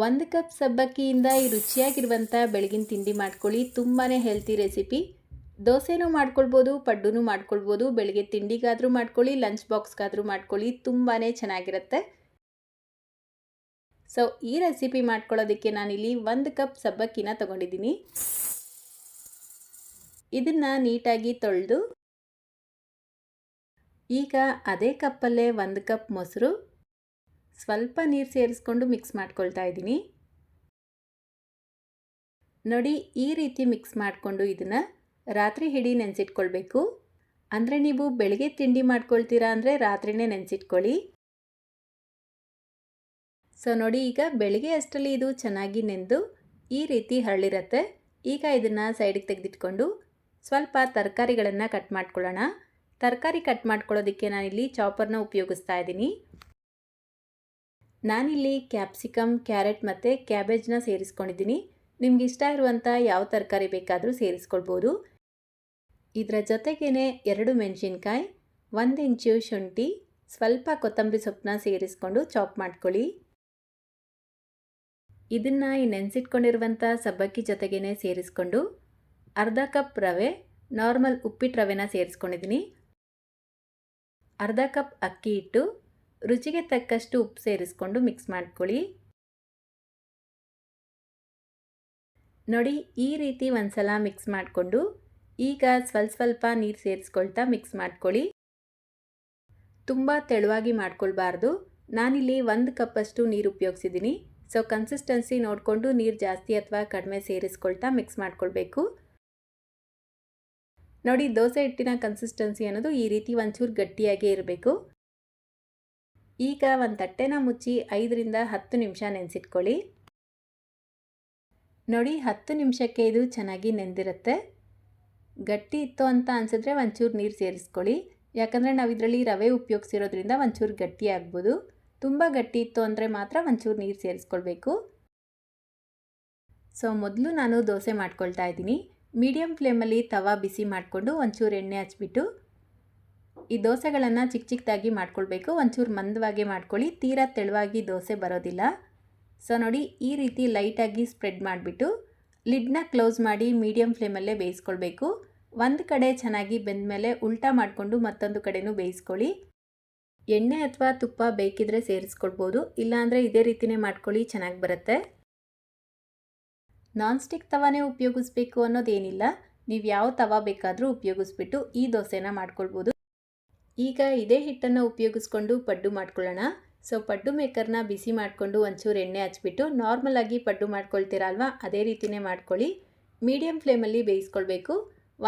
1 cup ಸಬ್ಬಕ್ಕಿಯಿಂದ ಈ ರುಚಿಯಾಗಿರುವಂಥ ಬೆಳಗಿನ ತಿಂಡಿ ಮಾಡ್ಕೊಳ್ಳಿ. ತುಂಬಾ ಹೆಲ್ತಿ ರೆಸಿಪಿ. ದೋಸೆನೂ ಮಾಡ್ಕೊಳ್ಬೋದು, ಪಡ್ಡುನೂ ಮಾಡ್ಕೊಳ್ಬೋದು. ಬೆಳಗ್ಗೆ ತಿಂಡಿಗಾದರೂ ಮಾಡ್ಕೊಳ್ಳಿ, ಲಂಚ್ ಬಾಕ್ಸ್ಗಾದರೂ ಮಾಡ್ಕೊಳ್ಳಿ. ತುಂಬಾ ಚೆನ್ನಾಗಿರುತ್ತೆ. ಸೊ ಈ ರೆಸಿಪಿ ಮಾಡ್ಕೊಳ್ಳೋದಕ್ಕೆ ನಾನಿಲ್ಲಿ 1 ಕಪ್ ಸಬ್ಬಕ್ಕಿನ ತೊಗೊಂಡಿದ್ದೀನಿ. ಇದನ್ನು ನೀಟಾಗಿ ತೊಳೆದು ಈಗ ಅದೇ ಕಪ್ಪಲ್ಲೇ 1 ಕಪ್ ಮೊಸರು, ಸ್ವಲ್ಪ ನೀರು ಸೇರಿಸ್ಕೊಂಡು ಮಿಕ್ಸ್ ಮಾಡ್ಕೊಳ್ತಾ ಇದ್ದೀನಿ. ನೋಡಿ, ಈ ರೀತಿ ಮಿಕ್ಸ್ ಮಾಡಿಕೊಂಡು ಇದನ್ನು ರಾತ್ರಿ ಇಡೀ ನೆನೆಸಿಟ್ಕೊಳ್ಬೇಕು. ಅಂದರೆ ನೀವು ಬೆಳಗ್ಗೆ ತಿಂಡಿ ಮಾಡ್ಕೊಳ್ತೀರಾ ಅಂದರೆ ರಾತ್ರಿನೇ ನೆನೆಸಿಟ್ಕೊಳ್ಳಿ. ಸೊ ನೋಡಿ, ಈಗ ಬೆಳಗ್ಗೆ ಅಷ್ಟರಲ್ಲಿ ಇದು ಚೆನ್ನಾಗಿ ನೆಂದು ಈ ರೀತಿ ಹರಳಿರುತ್ತೆ. ಈಗ ಇದನ್ನು ಸೈಡಿಗೆ ತೆಗೆದಿಟ್ಕೊಂಡು ಸ್ವಲ್ಪ ತರಕಾರಿಗಳನ್ನು ಕಟ್ ಮಾಡ್ಕೊಳ್ಳೋಣ. ತರಕಾರಿ ಕಟ್ ಮಾಡ್ಕೊಳ್ಳೋದಕ್ಕೆ ನಾನಿಲ್ಲಿ ಚಾಪರ್ನ ಉಪಯೋಗಿಸ್ತಾ ಇದ್ದೀನಿ. ನಾನಿಲ್ಲಿ ಕ್ಯಾಪ್ಸಿಕಮ್, ಕ್ಯಾರೆಟ್ ಮತ್ತು ಕ್ಯಾಬೇಜ್ನ ಸೇರಿಸ್ಕೊಂಡಿದ್ದೀನಿ. ನಿಮ್ಗೆ ಇಷ್ಟ ಇರುವಂಥ ಯಾವ ತರಕಾರಿ ಬೇಕಾದರೂ ಸೇರಿಸ್ಕೊಳ್ಬೋದು. ಇದರ ಜೊತೆಗೇ 2 ಮೆಣಸಿನ್ಕಾಯಿ, 1 ಇಂಚು ಶುಂಠಿ, ಸ್ವಲ್ಪ ಕೊತ್ತಂಬರಿ ಸೊಪ್ಪನ್ನ ಸೇರಿಸ್ಕೊಂಡು ಚಾಪ್ ಮಾಡ್ಕೊಳ್ಳಿ. ಇದನ್ನು ಈ ನೆನೆಸಿಟ್ಕೊಂಡಿರುವಂಥ ಸಬ್ಬಕ್ಕಿ ಜೊತೆಗೇ ಸೇರಿಸ್ಕೊಂಡು ಅರ್ಧ ಕಪ್ ರವೆ, ನಾರ್ಮಲ್ ಉಪ್ಪಿಟ್ಟು ರವೆನ ಸೇರಿಸ್ಕೊಂಡಿದ್ದೀನಿ. ಅರ್ಧ ಕಪ್ ಅಕ್ಕಿ ಹಿಟ್ಟು, ರುಚಿಗೆ ತಕ್ಕಷ್ಟು ಉಪ್ಪು ಸೇರಿಸ್ಕೊಂಡು ಮಿಕ್ಸ್ ಮಾಡ್ಕೊಳ್ಳಿ. ನೋಡಿ, ಈ ರೀತಿ ಒಂದ್ಸಲ ಮಿಕ್ಸ್ ಮಾಡಿಕೊಂಡು ಈಗ ಸ್ವಲ್ಪ ನೀರು ಸೇರಿಸ್ಕೊಳ್ತಾ ಮಿಕ್ಸ್ ಮಾಡ್ಕೊಳ್ಳಿ. ತುಂಬ ತೆಳುವಾಗಿ ಮಾಡ್ಕೊಳ್ಬಾರ್ದು. ನಾನಿಲ್ಲಿ 1 ಕಪ್ಪಷ್ಟು ನೀರು ಉಪಯೋಗಿಸಿದ್ದೀನಿ. ಸೊ ಕನ್ಸಿಸ್ಟೆನ್ಸಿ ನೋಡಿಕೊಂಡು ನೀರು ಜಾಸ್ತಿ ಅಥವಾ ಕಡಿಮೆ ಸೇರಿಸ್ಕೊಳ್ತಾ ಮಿಕ್ಸ್ ಮಾಡ್ಕೊಳ್ಬೇಕು. ನೋಡಿ, ದೋಸೆ ಹಿಟ್ಟಿನ ಕನ್ಸಿಸ್ಟೆನ್ಸಿ ಅನ್ನೋದು ಈ ರೀತಿ ಒಂಚೂರು ಗಟ್ಟಿಯಾಗೇ ಇರಬೇಕು. ಈಗ ಒಂದು ತಟ್ಟೆನ ಮುಚ್ಚಿ 5 ರಿಂದ 10 ನಿಮಿಷ ನೆನೆಸಿಟ್ಕೊಳ್ಳಿ. ನೋಡಿ, 10 ನಿಮಿಷಕ್ಕೆ ಇದು ಚೆನ್ನಾಗಿ ನೆಂದಿರುತ್ತೆ. ಗಟ್ಟಿ ಇತ್ತು ಅಂತ ಅನಿಸಿದ್ರೆ ಒಂಚೂರು ನೀರು ಸೇರಿಸ್ಕೊಳ್ಳಿ. ಯಾಕಂದರೆ ನಾವು ಇದರಲ್ಲಿ ರವೆ ಉಪಯೋಗಿಸಿರೋದ್ರಿಂದ ಒಂಚೂರು ಗಟ್ಟಿ ಆಗ್ಬೋದು. ತುಂಬ ಗಟ್ಟಿ ಇತ್ತು ಅಂದರೆ ಮಾತ್ರ ಒಂಚೂರು ನೀರು ಸೇರಿಸ್ಕೊಳ್ಬೇಕು. ಸೊ ಮೊದಲು ನಾನು ದೋಸೆ ಮಾಡ್ಕೊಳ್ತಾ ಇದ್ದೀನಿ. ಮೀಡಿಯಮ್ ಫ್ಲೇಮಲ್ಲಿ ತವಾ ಬಿಸಿ ಮಾಡಿಕೊಂಡು ಒಂಚೂರು ಎಣ್ಣೆ ಹಚ್ಬಿಟ್ಟು ಈ ದೋಸೆಗಳನ್ನು ಚಿಕ್ಕದಾಗಿ ಮಾಡ್ಕೊಳ್ಬೇಕು. ಒಂಚೂರು ಮಂದವಾಗಿ ಮಾಡ್ಕೊಳ್ಳಿ, ತೀರಾ ತೆಳುವಾಗಿ ದೋಸೆ ಬರೋದಿಲ್ಲ. ಸೊ ನೋಡಿ, ಈ ರೀತಿ ಲೈಟಾಗಿ ಸ್ಪ್ರೆಡ್ ಮಾಡಿಬಿಟ್ಟು ಲಿಡ್ನ ಕ್ಲೋಸ್ ಮಾಡಿ ಮೀಡಿಯಮ್ ಫ್ಲೇಮಲ್ಲೇ ಬೇಯಿಸ್ಕೊಳ್ಬೇಕು. ಒಂದು ಕಡೆ ಚೆನ್ನಾಗಿ ಬೆಂದ ಮೇಲೆ ಉಲ್ಟಾ ಮಾಡಿಕೊಂಡು ಮತ್ತೊಂದು ಕಡೆನೂ ಬೇಯಿಸ್ಕೊಳ್ಳಿ. ಎಣ್ಣೆ ಅಥವಾ ತುಪ್ಪ ಬೇಕಿದ್ರೆ ಸೇರಿಸ್ಕೊಳ್ಬೋದು, ಇಲ್ಲಾಂದರೆ ಇದೇ ರೀತಿಯೇ ಮಾಡ್ಕೊಳ್ಳಿ, ಚೆನ್ನಾಗಿ ಬರುತ್ತೆ. ನಾನ್ ಸ್ಟಿಕ್ ತವಾನೇ ಉಪಯೋಗಿಸ್ಬೇಕು ಅನ್ನೋದೇನಿಲ್ಲ. ನೀವು ಯಾವ ತವಾ ಬೇಕಾದರೂ ಉಪಯೋಗಿಸ್ಬಿಟ್ಟು ಈ ದೋಸೆನ ಮಾಡ್ಕೊಳ್ಬೋದು. ಈಗ ಇದೇ ಹಿಟ್ಟನ್ನು ಉಪಯೋಗಿಸ್ಕೊಂಡು ಪಡ್ಡು ಮಾಡ್ಕೊಳ್ಳೋಣ. ಸೊ ಪಡ್ಡು ಮೇಕರ್ನ ಬಿಸಿ ಮಾಡಿಕೊಂಡು ಒಂಚೂರು ಎಣ್ಣೆ ಹಚ್ಬಿಟ್ಟು ನಾರ್ಮಲಾಗಿ ಪಡ್ಡು ಮಾಡ್ಕೊಳ್ತೀರಾ ಅಲ್ವಾ, ಅದೇ ರೀತಿಯೇ ಮಾಡ್ಕೊಳ್ಳಿ. ಮೀಡಿಯಮ್ ಫ್ಲೇಮಲ್ಲಿ ಬೇಯಿಸ್ಕೊಳ್ಬೇಕು.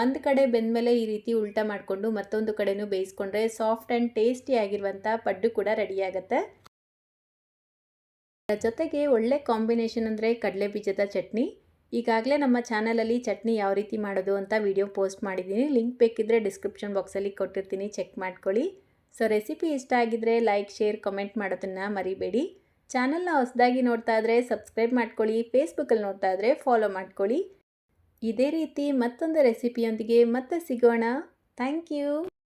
ಒಂದು ಕಡೆ ಬೆಂದಮೇಲೆ ಈ ರೀತಿ ಉಲ್ಟಾ ಮಾಡಿಕೊಂಡು ಮತ್ತೊಂದು ಕಡೆನೂ ಬೇಯಿಸ್ಕೊಂಡ್ರೆ ಸಾಫ್ಟ್ ಆ್ಯಂಡ್ ಟೇಸ್ಟಿ ಆಗಿರುವಂಥ ಪಡ್ಡು ಕೂಡ ರೆಡಿಯಾಗುತ್ತೆ. ಅದರ ಜೊತೆಗೆ ಒಳ್ಳೆ ಕಾಂಬಿನೇಷನ್ ಅಂದರೆ ಕಡಲೆ ಬೀಜದ ಚಟ್ನಿ. ಈಗಾಗಲೇ ನಮ್ಮ ಚಾನಲಲ್ಲಿ ಚಟ್ನಿ ಯಾವ ರೀತಿ ಮಾಡೋದು ಅಂತ ವಿಡಿಯೋ ಪೋಸ್ಟ್ ಮಾಡಿದ್ದೀನಿ. ಲಿಂಕ್ ಬೇಕಿದ್ದರೆ ಡಿಸ್ಕ್ರಿಪ್ಷನ್ ಬಾಕ್ಸಲ್ಲಿ ಕೊಟ್ಟಿರ್ತೀನಿ, ಚೆಕ್ ಮಾಡ್ಕೊಳ್ಳಿ. ಸೊ ರೆಸಿಪಿ ಇಷ್ಟ ಆಗಿದ್ದರೆ ಲೈಕ್, ಶೇರ್, ಕಮೆಂಟ್ ಮಾಡೋದನ್ನು ಮರಿಬೇಡಿ. ಚಾನಲ್ನ ಹೊಸದಾಗಿ ನೋಡ್ತಾ ಇದ್ದರೆ ಸಬ್ಸ್ಕ್ರೈಬ್ ಮಾಡ್ಕೊಳ್ಳಿ. ಫೇಸ್ಬುಕ್ಕಲ್ಲಿ ನೋಡ್ತಾ ಇದ್ದರೆ ಫಾಲೋ ಮಾಡ್ಕೊಳ್ಳಿ. ಇದೇ ರೀತಿ ಮತ್ತೊಂದು ರೆಸಿಪಿಯೊಂದಿಗೆ ಮತ್ತೆ ಸಿಗೋಣ. Thank you.